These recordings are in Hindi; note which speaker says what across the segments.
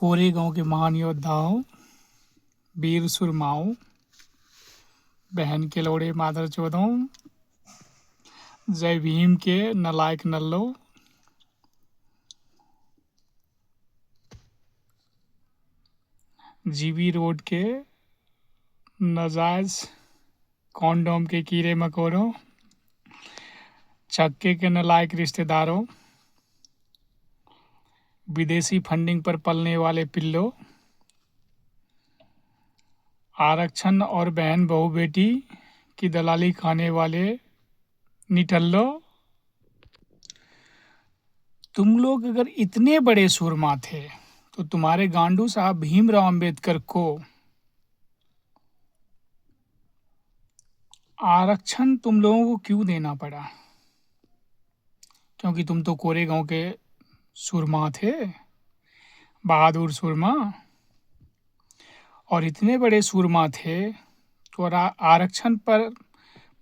Speaker 1: कोरेगांव के महान योद्धाओं, वीर सुरमाओं, बहन के लौड़े मादर चोदों, जय भीम के नलायक नल्लो, जीबी रोड के नाजायज कॉन्डोम के कीड़े मकोड़ों, छक्के के नलायक रिश्तेदारों, विदेशी फंडिंग पर पलने वाले पिल्लों, आरक्षण और बहन बहू बेटी की दलाली खाने वाले निठल्लो, तुम लोग अगर इतने बड़े सूरमा थे तो तुम्हारे गांडू साहब भीमराव अंबेडकर को आरक्षण तुम लोगों को क्यों देना पड़ा? क्योंकि तुम तो कोरेगांव के सूरमा थे, बहादुर सूरमा, और इतने बड़े सूरमा थे तो आरक्षण पर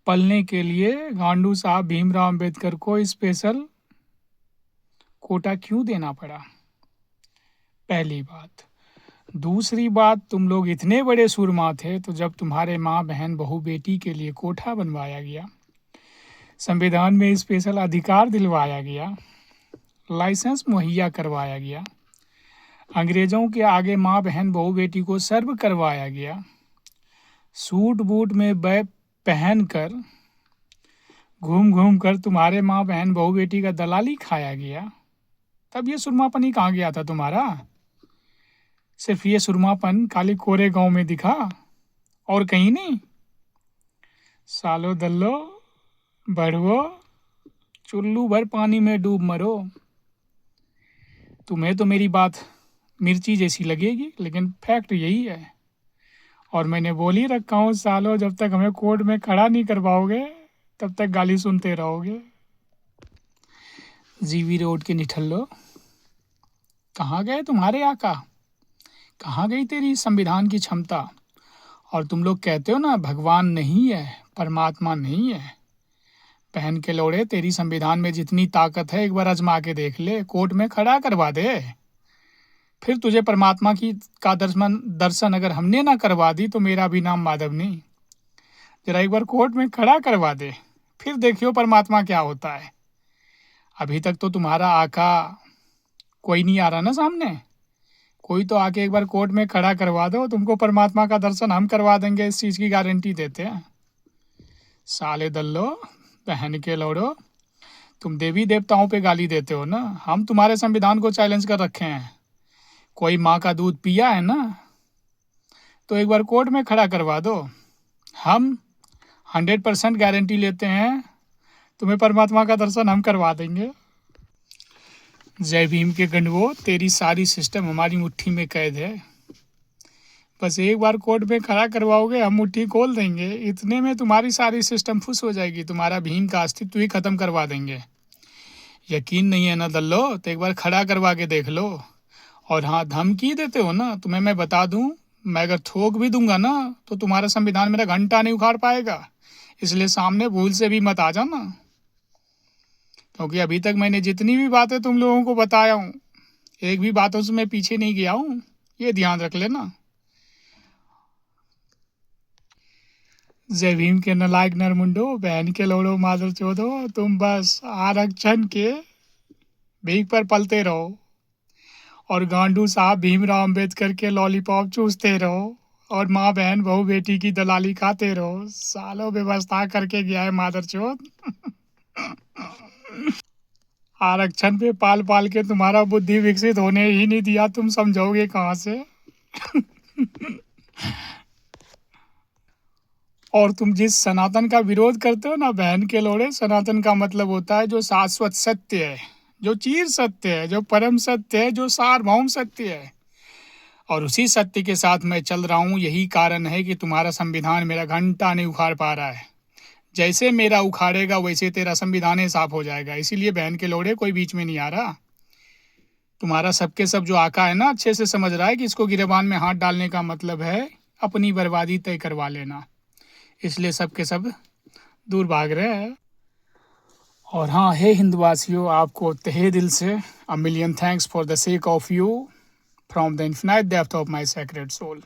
Speaker 1: पलने के लिए गांडू साहब भीमराव अंबेडकर को स्पेशल कोटा क्यों देना पड़ा? पहली बात। दूसरी बात, तुम लोग इतने बड़े सूरमा थे तो जब तुम्हारे माँ बहन बहू बेटी के लिए कोठा बनवाया गया, संविधान में स्पेशल अधिकार दिलवाया गया, लाइसेंस मुहैया करवाया गया, अंग्रेजों के आगे माँ बहन बहू बेटी को सर्व करवाया गया, सूट बूट में पहन कर घूम घूम कर तुम्हारे माँ बहन बहू बेटी का दलाली खाया गया, तब ये सुरमापन ही कहाँ गया था तुम्हारा? सिर्फ ये सुरमापन खाली कोरेगांव में दिखा और कहीं नहीं? सालो दल्लो बढ़वो, चुल्लू भर पानी में डूब मरो। तुम्हें तो मेरी बात मिर्ची जैसी लगेगी, लेकिन फैक्ट यही है। और मैंने बोल ही रखा हूँ, सालो जब तक हमें कोर्ट में खड़ा नहीं करवाओगे तब तक गाली सुनते रहोगे। जीबी रोड के निठल्लो, कहाँ गए तुम्हारे आका? कहाँ गई तेरी संविधान की क्षमता? और तुम लोग कहते हो ना भगवान नहीं है, परमात्मा नहीं है। बहन के लौड़े, तेरी संविधान में जितनी ताकत है एक बार आजमा के देख ले, कोर्ट में खड़ा करवा दे। फिर तुझे परमात्मा की का दर्शन अगर हमने ना करवा दी तो मेरा भी नाम माधव नहीं। जरा एक बार कोर्ट में खड़ा करवा दे, फिर देखियो परमात्मा क्या होता है। अभी तक तो तुम्हारा आका कोई नहीं आ रहा ना सामने। कोई तो आके एक बार कोर्ट में खड़ा करवा दो, तुमको परमात्मा का दर्शन हम करवा देंगे, इस चीज़ की गारंटी देते हैं। साले दल्लो, बहन के लौड़ो, तुम देवी देवताओं पे गाली देते हो ना, हम तुम्हारे संविधान को चैलेंज कर रखे हैं। कोई माँ का दूध पिया है ना, तो एक बार कोर्ट में खड़ा करवा दो। हम 100% गारंटी लेते हैं, तुम्हें परमात्मा का दर्शन हम करवा देंगे। जय भीम के गंडवो, तेरी सारी सिस्टम हमारी मुट्ठी में कैद है। बस एक बार कोर्ट में खड़ा करवाओगे, हम मुट्ठी खोल देंगे। इतने में तुम्हारी सारी सिस्टम फुस हो जाएगी, तुम्हारा भीम का अस्तित्व ही खत्म करवा देंगे। यकीन नहीं है ना दल्लो, तो एक बार खड़ा करवा के देख लो। और हाँ, धमकी देते हो ना, तुम्हें मैं बता दूं, मैं अगर थोक भी दूंगा ना तो तुम्हारा संविधान मेरा घंटा नहीं उखाड़ पाएगा। इसलिए सामने भूल से भी मत आ जाना, क्योंकि अभी तक मैंने जितनी भी बातें तुम लोगों को बताया हूँ, एक भी बातों से मैं पीछे नहीं गया हूँ, ये ध्यान रख लेना। जय भीम के नलायक नरमुंडो, बहन के लोड़ो मादर चोदो, तुम बस आरक्षण के भीख पर पलते रहो और गांडू साहब भीमराव अंबेडकर के लॉलीपॉप चूसते रहो और माँ बहन बहू बेटी की दलाली खाते रहो। सालों व्यवस्था करके गया है मादर चोद। आरक्षण पे पाल पाल के तुम्हारा बुद्धि विकसित होने ही नहीं दिया, तुम समझोगे कहाँ से? और तुम जिस सनातन का विरोध करते हो ना बहन के लोड़े, सनातन का मतलब होता है जो शाश्वत सत्य है, जो चीर सत्य है, जो परम सत्य है, जो सार्वभौम सत्य है। और उसी सत्य के साथ मैं चल रहा हूँ। यही कारण है कि तुम्हारा संविधान मेरा घंटा नहीं उखाड़ पा रहा है। जैसे मेरा उखाड़ेगा वैसे तेरा संविधान ही साफ हो जाएगा। इसीलिए बहन के लोड़े कोई बीच में नहीं आ रहा। तुम्हारा सबके सब जो आका है ना, अच्छे से समझ रहा है कि इसको गिरेबान में हाथ डालने का मतलब है अपनी बर्बादी तय करवा लेना। इसलिए सबके सब दूर भाग रहे हैं। और हाँ, हे हिंदवासियों, आपको तहे दिल से a million thanks for the sake of you. from the infinite depth of my sacred soul.